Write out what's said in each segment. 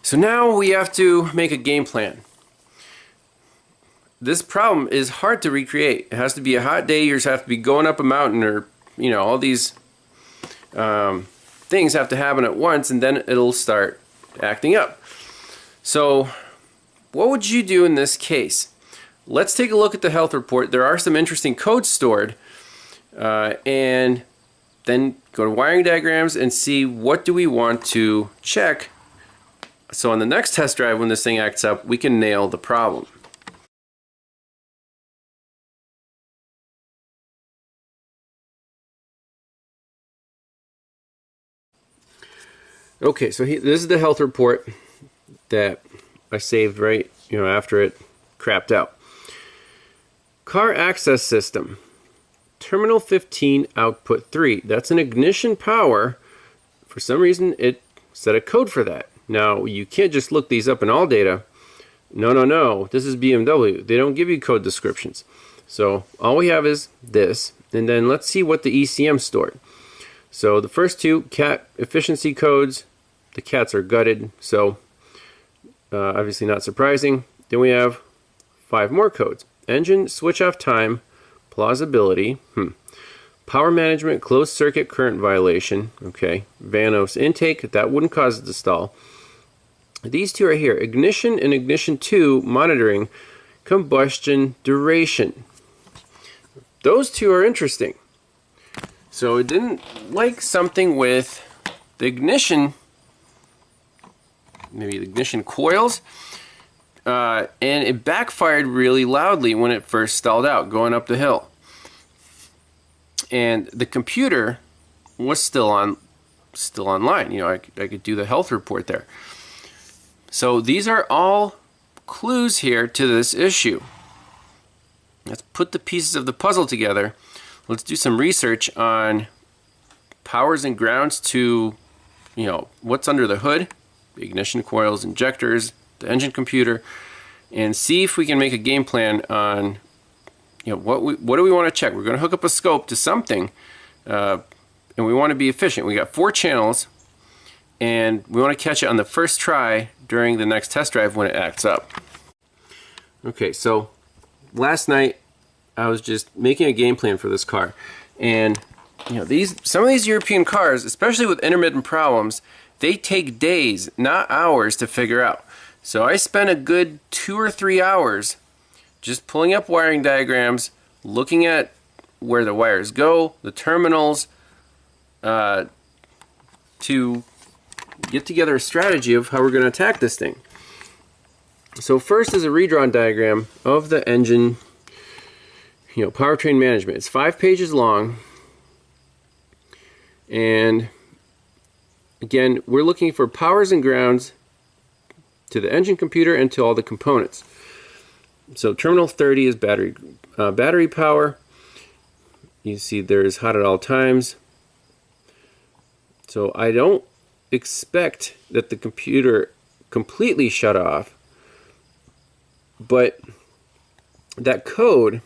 So now we have to make a game plan. This problem is hard to recreate. It has to be a hot day. You just have to be going up a mountain, or all these things have to happen at once, and then it'll start acting up. So what would you do in this case? Let's take a look at the health report. There are some interesting codes stored, and then go to wiring diagrams and see what do we want to check, so on the next test drive when this thing acts up, we can nail the problem. Okay, so this is the health report that I saved right after it crapped out. Car access system, terminal 15, output 3. That's an ignition power. For some reason it set a code for that. Now you can't just look these up in ALLDATA. No, this is BMW. They don't give you code descriptions. So all we have is this, and then let's see what the ECM stored. So the first two cat efficiency codes, the cats are gutted, so obviously not surprising. Then we have 5 more codes. Engine switch off time, plausibility, power management, closed circuit current violation, okay, Vanos intake, that wouldn't cause it to stall. These two right here, ignition and ignition 2 monitoring, combustion duration. Those two are interesting. So it didn't like something with the ignition, maybe the ignition coils, and it backfired really loudly when it first stalled out going up the hill. And the computer was still online. I could do the health report there. So these are all clues here to this issue. Let's put the pieces of the puzzle together. Let's do some research on powers and grounds to, what's under the hood, the ignition coils, injectors, the engine computer, and see if we can make a game plan on, what do we want to check. We're going to hook up a scope to something, and we want to be efficient. We got 4 channels, and we want to catch it on the first try during the next test drive when it acts up. Okay, so last night I was just making a game plan for this car, and some of these European cars, especially with intermittent problems, they take days, not hours, to figure out. So I spent a good 2 or 3 hours just pulling up wiring diagrams, looking at where the wires go, the terminals, to get together a strategy of how we're going to attack this thing. So first is a redrawn diagram of the engine, powertrain management. It's 5 pages long, and again, we're looking for powers and grounds to the engine computer and to all the components. So terminal 30 is battery power. You see there's hot at all times. So I don't expect that the computer completely shut off, but that code,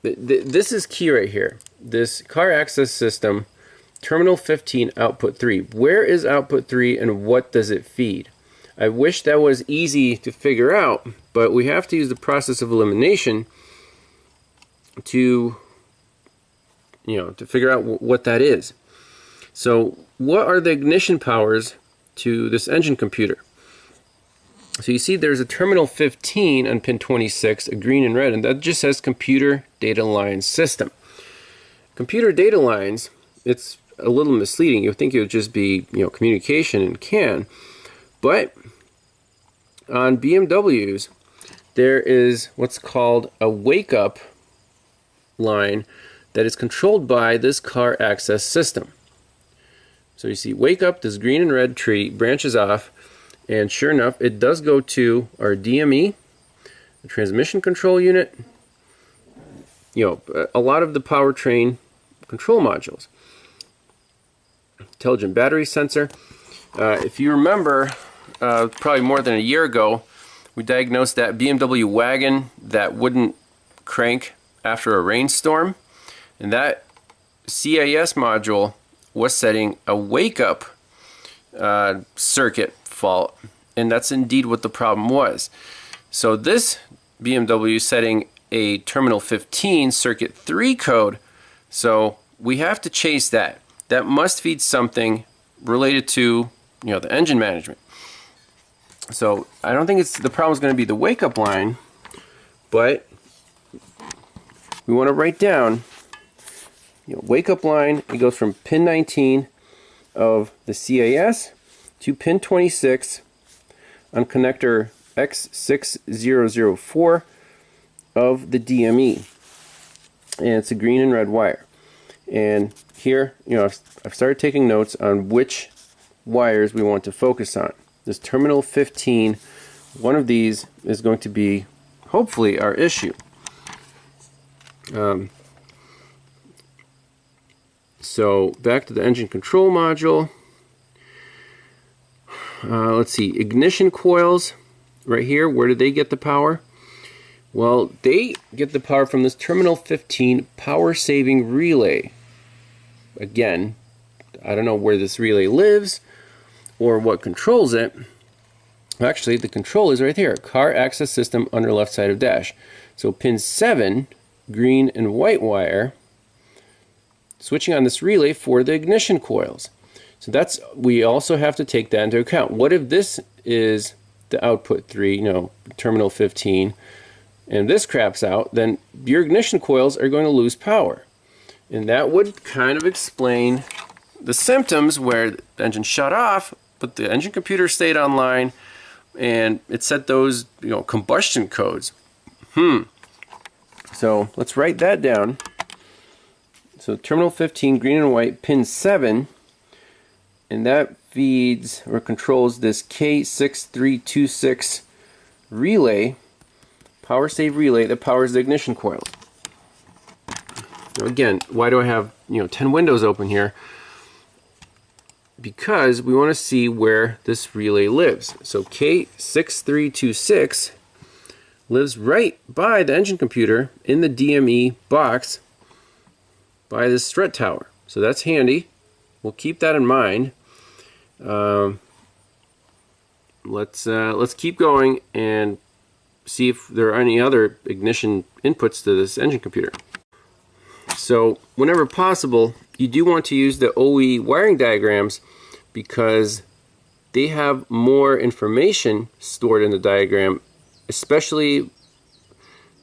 this is key right here. This car access system, terminal 15, output 3. Where is output 3 and what does it feed? I wish that was easy to figure out, but we have to use the process of elimination to figure out what that is. So what are the ignition powers to this engine computer? So you see there's a terminal 15 on pin 26, a green and red, and that just says computer data line system. Computer data lines, it's a little misleading. You would think it would just be communication and CAN, but on BMWs there is what's called a wake up line that is controlled by this car access system. So you see wake up, this green and red tree branches off, and sure enough it does go to our DME, the transmission control unit, a lot of the powertrain control modules. Intelligent battery sensor. If you remember, probably more than a year ago, we diagnosed that BMW wagon that wouldn't crank after a rainstorm, and that CIS module was setting a wake-up circuit fault, and that's indeed what the problem was. So this BMW is setting a terminal 15 circuit 3 code, so we have to chase that. That must feed something related to, you know, the engine management. So I don't think the problem is going to be the wake-up line, but we want to write down, you know, wake-up line. It goes from pin 19 of the CAS to pin 26 on connector X6004 of the DME, and it's a green and red wire. And here, you know, I've started taking notes on which wires we want to focus on. This terminal 15, one of these is going to be hopefully our issue. So back to the engine control module. Let's see, ignition coils right here, where do they get the power? Well, they get the power from this terminal 15 power saving relay. Again, I don't know where this relay lives or what controls it. Actually, the control is right here, car access system under left side of dash. So pin 7, green and white wire, switching on this relay for the ignition coils. So that's, we also have to take that into account. What if this is the output 3, you know, terminal 15, and this craps out? Then your ignition coils are going to lose power. And that would kind of explain the symptoms where the engine shut off, but the engine computer stayed online, and it set those, you know, combustion codes. So let's write that down. So terminal 15, green and white, pin 7, and that feeds or controls this K6326 relay, power save relay that powers the ignition coil. Now again, why do I have, you know, 10 windows open here? Because we want to see where this relay lives. So K6326 lives right by the engine computer in the DME box by this strut tower. So that's handy. We'll keep that in mind. Let's keep going and see if there are any other ignition inputs to this engine computer. So whenever possible, you do want to use the OE wiring diagrams because they have more information stored in the diagram, especially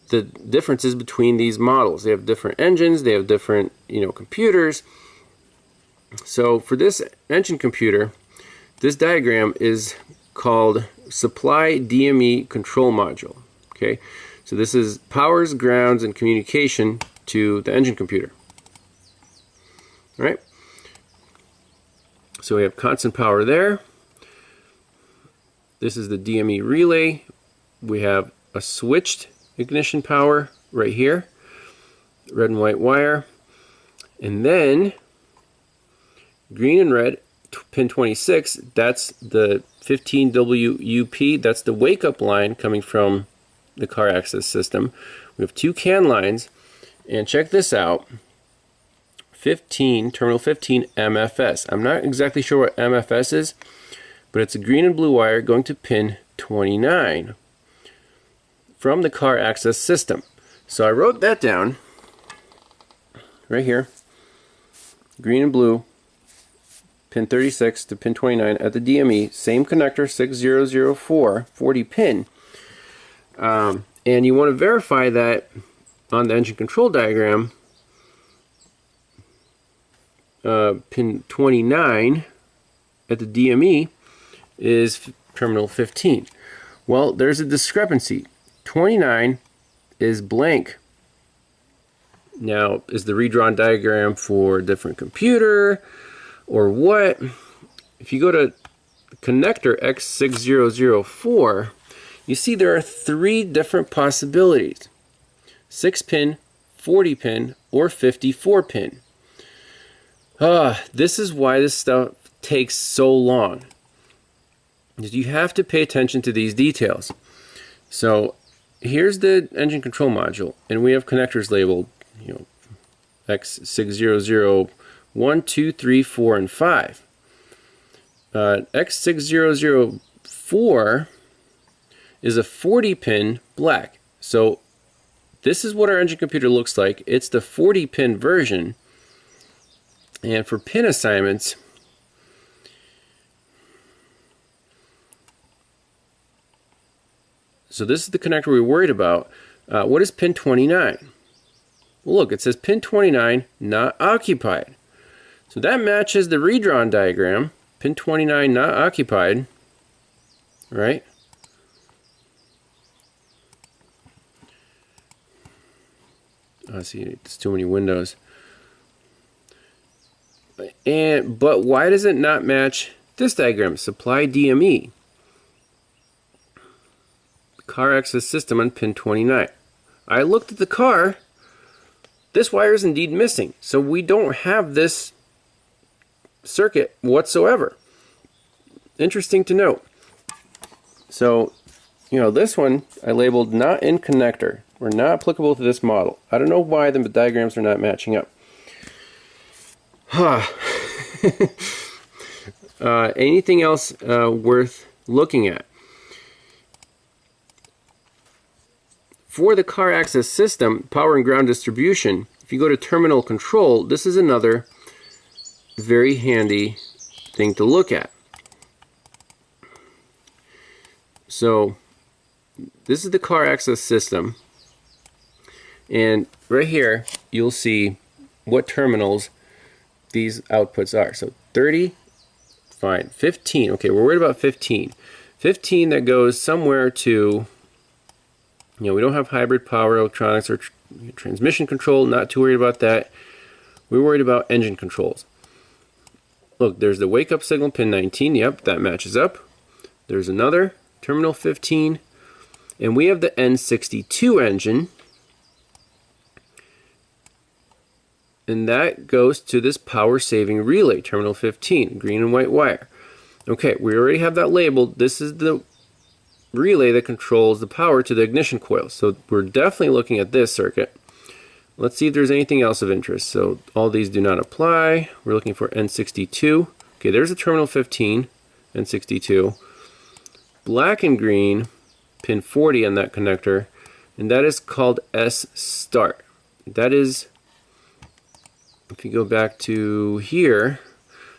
the differences between these models. They have different engines, they have different, you know, computers. So for this engine computer, this diagram is called Supply DME Control Module. Okay, so this is powers, grounds, and communication to the engine computer. All right. So we have constant power there. This is the DME relay. We have a switched ignition power right here, red and white wire, and then green and red, pin 26, that's the 15W UP, that's the wake-up line coming from the car access system. We have 2 CAN lines, and check this out, 15, terminal 15 MFS. I'm not exactly sure what MFS is, but it's a green and blue wire going to pin 29 from the car access system. So I wrote that down right here, green and blue, pin 36 to pin 29 at the DME, same connector, 6004, 40 pin. And you want to verify that on the engine control diagram, pin 29 at the DME is terminal 15. Well, there's a discrepancy. 29 is blank. Now, is the redrawn diagram for a different computer or what? If you go to connector X6004, you see there are 3 different possibilities: 6 pin, 40 pin, or 54 pin. This is why this stuff takes so long. You have to pay attention to these details. So here's the engine control module, and we have connectors labeled, you know, X600, 1, 2, 3, 4, and 5. X6004 is a 40 pin black. So this is what our engine computer looks like. It's the 40 pin version. And for pin assignments, so this is the connector we're worried about. What is pin 29? Well, look, it says pin 29 not occupied. So that matches the redrawn diagram. Pin 29 not occupied, right? I see it's too many windows. But why does it not match this diagram? Supply DME. Car access system on pin 29. I looked at the car. This wire is indeed missing. So we don't have this circuit whatsoever. Interesting to note. So, you know, this one I labeled not in connector. We're not applicable to this model. I don't know why the diagrams are not matching up. Anything else worth looking at? For the car access system, power and ground distribution, if you go to terminal control, this is another very handy thing to look at. So this is the car access system, and right here you'll see what terminals these outputs are. So 30, fine. 15, okay, we're worried about 15. 15 that goes somewhere to, you know, we don't have hybrid power electronics or transmission control, not too worried about that. We're worried about engine controls. Look, there's the wake up signal, pin 19, yep, that matches up. There's another, terminal 15, and we have the N62 engine, and that goes to this power saving relay, terminal 15, green and white wire. Okay, we already have that labeled. This is the relay that controls the power to the ignition coil. So we're definitely looking at this circuit. Let's see if there's anything else of interest. So all these do not apply. We're looking for N62. Okay, there's a terminal 15, N62. Black and green, pin 40 on that connector, and that is called S start. That is, if you go back to here,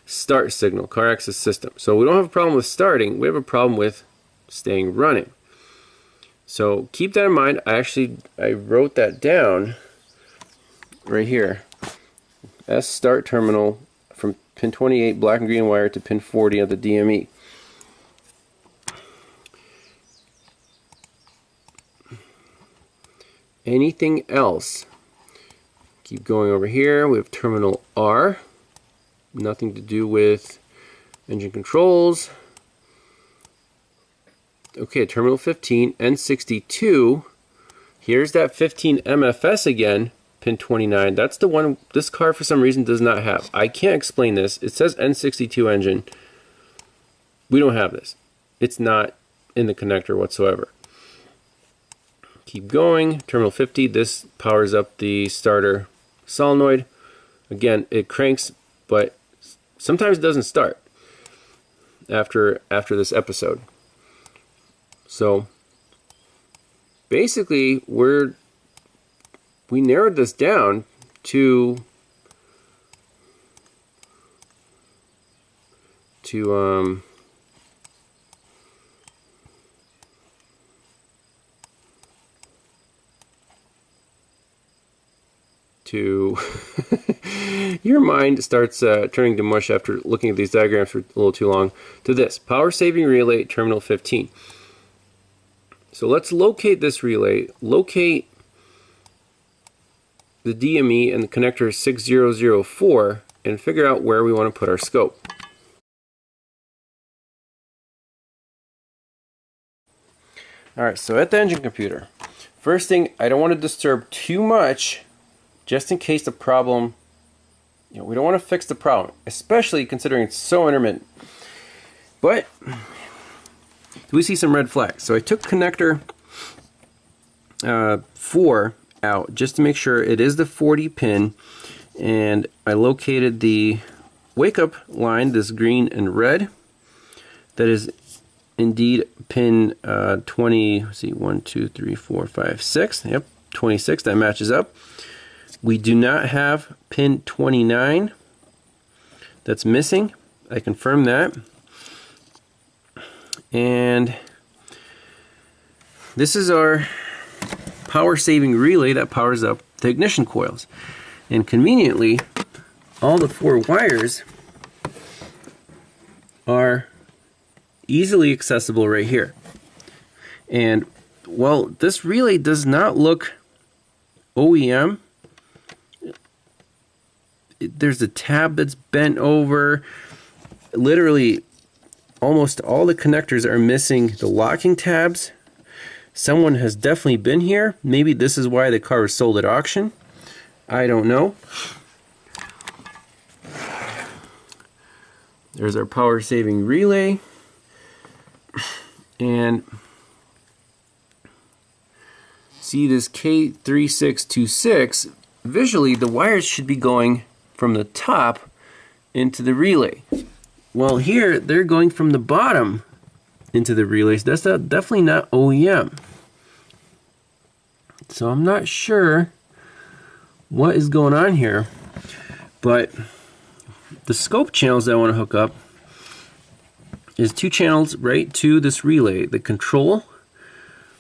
start signal, car access system. So we don't have a problem with starting, we have a problem with staying running. So keep that in mind. I wrote that down right here. S start terminal from pin 28 black and green wire to pin 40 of the DME. Anything else? Keep going over here. We have terminal R. Nothing to do with engine controls. Okay, terminal 15, N62. Here's that 15 MFS again, pin 29. That's the one this car for some reason does not have. I can't explain this. It says N62 engine. We don't have this. It's not in the connector whatsoever. Keep going. Terminal 50. This powers up the starter solenoid. Again, it cranks, but sometimes it doesn't start after this episode. So basically we narrowed this down to your mind starts turning to mush after looking at these diagrams for a little too long, to this power saving relay, terminal 15. So let's locate this relay, locate the DME and the connector 6004, and figure out where we want to put our scope. Alright, so at the engine computer, first thing, I don't want to disturb too much just in case the problem, you know, we don't want to fix the problem, especially considering it's so intermittent. But we see some red flags. So I took connector 4 out just to make sure it is the 40 pin, and I located the wake up line, this green and red, that is indeed pin 20, let's see, 1, 2, 3, 4, 5, 6. Yep, 26, that matches up. We do not have pin 29. That's missing. I confirm that. And this is our power saving relay that powers up the ignition coils. And conveniently, all the 4 wires are easily accessible right here. And well, this relay does not look OEM. There's a tab that's bent over. Literally, almost all the connectors are missing the locking tabs. Someone has definitely been here. Maybe this is why the car was sold at auction. I don't know. There's our power saving relay. And see this K3626, visually the wires should be going from the top into the relay. Well, here they're going from the bottom into the relays. That's definitely not OEM. So I'm not sure what is going on here, but the scope channels that I want to hook up is 2 channels right to this relay. The control,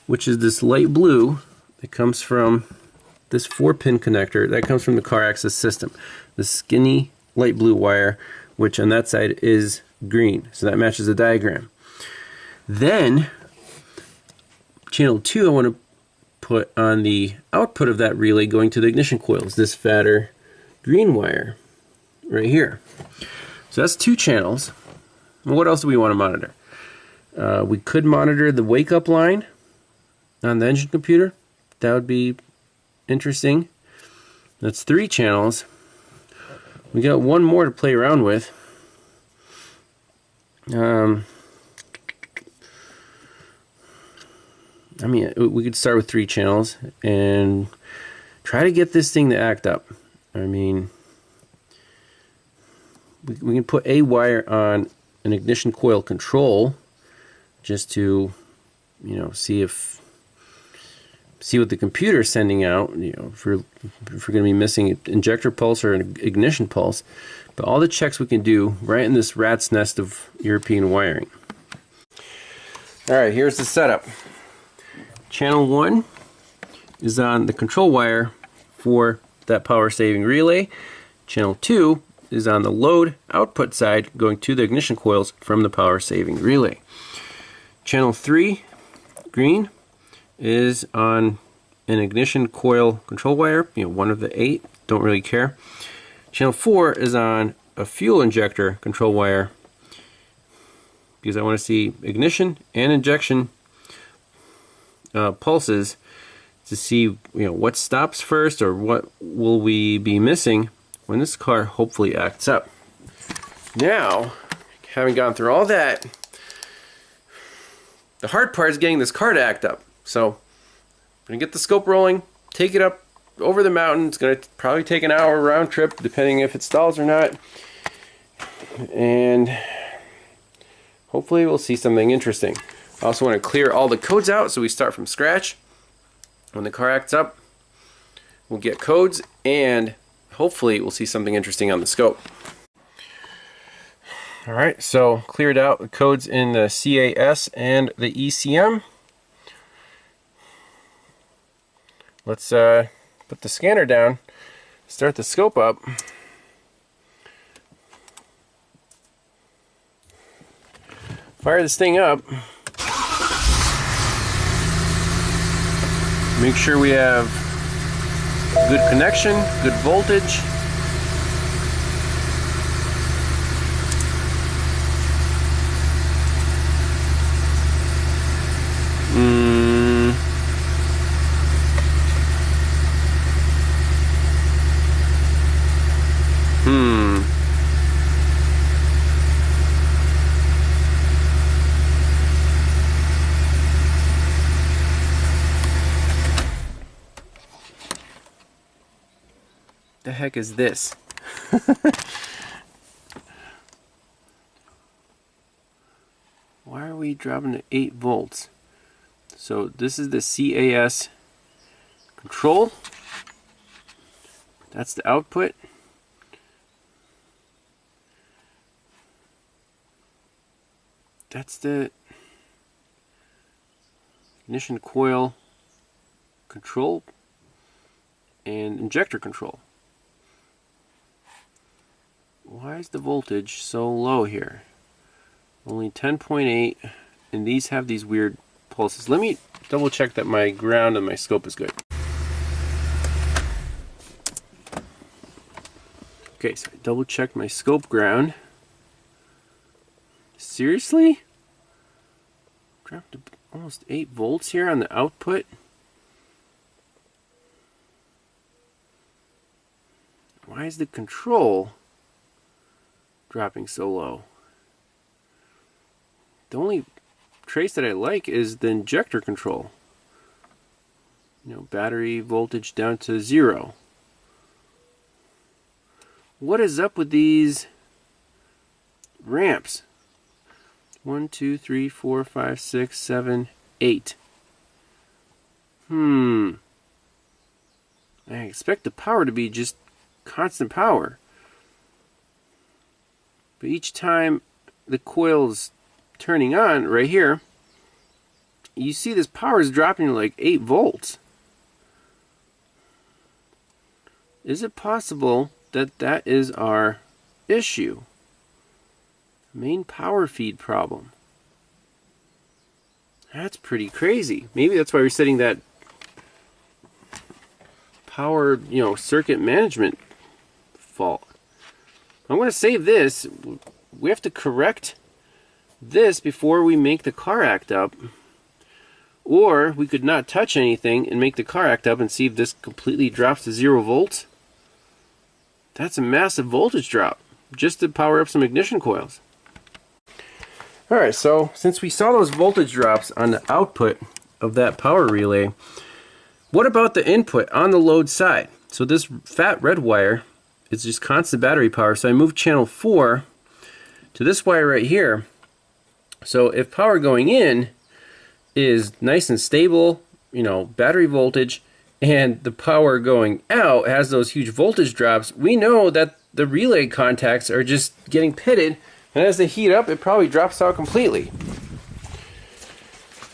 which is this light blue that comes from this 4-pin connector that comes from the car access system. The skinny light blue wire, which on that side is green, so that matches the diagram. Then channel 2 I want to put on the output of that relay going to the ignition coils, this fatter green wire right here. So that's 2 channels. What else do we want to monitor? We could monitor the wake-up line on the engine computer. That would be interesting. That's 3 channels. We got 1 more to play around with. I mean, we could start with 3 channels and try to get this thing to act up. I mean, we can put a wire on an ignition coil control just to, you know, see what the computer is sending out, you know, if we're going to be missing an injector pulse or an ignition pulse. But all the checks we can do right in this rat's nest of European wiring. Alright, here's the setup. Channel 1 is on the control wire for that power saving relay. Channel 2 is on the load output side going to the ignition coils from the power saving relay. Channel 3, green, is on an ignition coil control wire, you know, 1 of the 8, don't really care. Channel 4 is on a fuel injector control wire because I want to see ignition and injection pulses to see, you know, what stops first or what will we be missing when this car hopefully acts up. Now, having gone through all that, the hard part is getting this car to act up. So I'm gonna get the scope rolling, take it up over the mountain. It's gonna probably take an hour round trip, depending if it stalls or not. And hopefully we'll see something interesting. I also want to clear all the codes out so we start from scratch. When the car acts up, we'll get codes and hopefully we'll see something interesting on the scope. Alright, so cleared out the codes in the CAS and the ECM. Let's put the scanner down, start the scope up. Fire this thing up. Make sure we have good connection, good voltage. The heck is this? Why are we dropping to 8 volts? So this is the CAS control. That's the output. That's the ignition coil control and injector control. Why is the voltage so low here? Only 10.8, and these have these weird pulses. Let me double check that my ground and my scope is good. Okay, so I double checked my scope ground. Seriously? Dropped to almost 8 volts here on the output. Why is the control dropping so low? The only trace that I like is the injector control. You know, battery voltage down to 0. What is up with these ramps? 1, 2, 3, 4, 5, 6, 7, 8. I expect the power to be just constant power. But each time the coil's turning on right here, you see this power is dropping to like 8 volts. Is it possible that that is our issue? Main power feed problem. That's pretty crazy. Maybe that's why we're setting that power, circuit management fault. I'm going to save this. We have to correct this before we make the car act up. Or we could not touch anything and make the car act up and see if this completely drops to 0 volts. That's a massive voltage drop just to power up some ignition coils. Alright, so since we saw those voltage drops on the output of that power relay, what about the input on the load side? So this fat red wire is just constant battery power, so I moved channel 4 to this wire right here. So if power going in is nice and stable, battery voltage, and the power going out has those huge voltage drops, we know that the relay contacts are just getting pitted, and as they heat up, it probably drops out completely.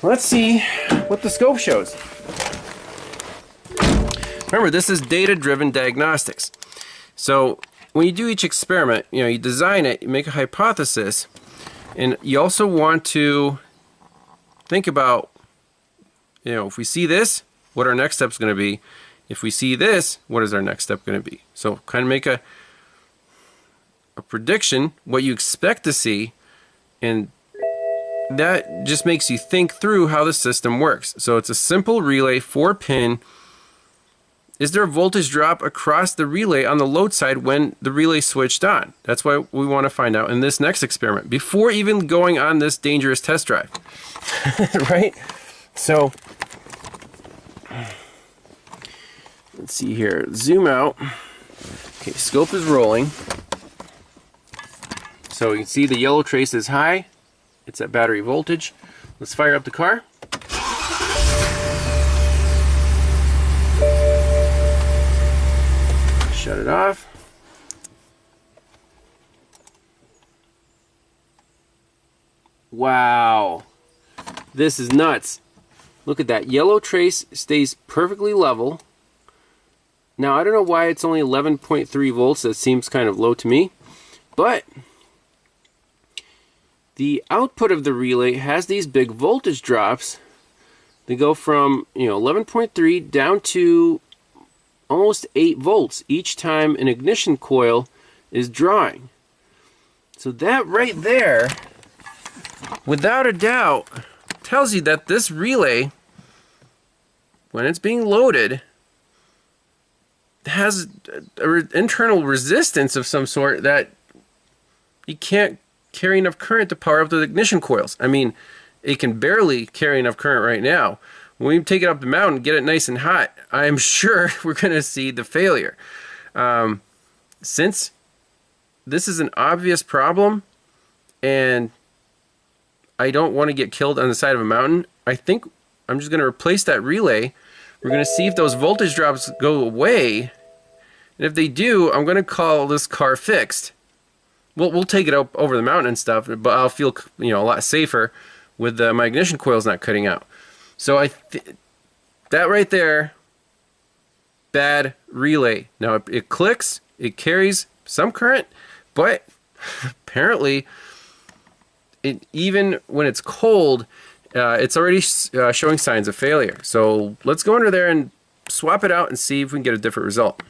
Let's see what the scope shows. Remember, this is data-driven diagnostics. So when you do each experiment, you design it, you make a hypothesis, and you also want to think about, if we see this, what our next step is going to be. If we see this, what is our next step going to be? So kind of make a prediction, what you expect to see, and that just makes you think through how the system works. So it's a simple relay, 4-pin. Is there a voltage drop across the relay on the load side when the relay switched on? That's what we want to find out in this next experiment, before even going on this dangerous test drive. Right? So, let's see here. Zoom out. Okay, scope is rolling. So you can see the yellow trace is high. It's at battery voltage. Let's fire up the car. Shut it off. Wow. This is nuts. Look at that. Yellow trace stays perfectly level. Now, I don't know why it's only 11.3 volts. That seems kind of low to me. But the output of the relay has these big voltage drops. They go from 11.3 down to almost 8 volts each time an ignition coil is drawing. So that right there, without a doubt, tells you that this relay, when it's being loaded, has an internal resistance of some sort that you can't carry enough current to power up the ignition coils. I mean, it can barely carry enough current right now. When we take it up the mountain and get it nice and hot, I'm sure we're going to see the failure. Since this is an obvious problem, and I don't want to get killed on the side of a mountain, I think I'm just going to replace that relay. We're going to see if those voltage drops go away. And if they do, I'm going to call this car fixed. We'll take it up over the mountain and stuff, but I'll feel, you know, a lot safer with my ignition coils not cutting out. So that right there, bad relay. Now it clicks, it carries some current, but apparently even when it's cold, it's already showing signs of failure. So let's go under there and swap it out and see if we can get a different result.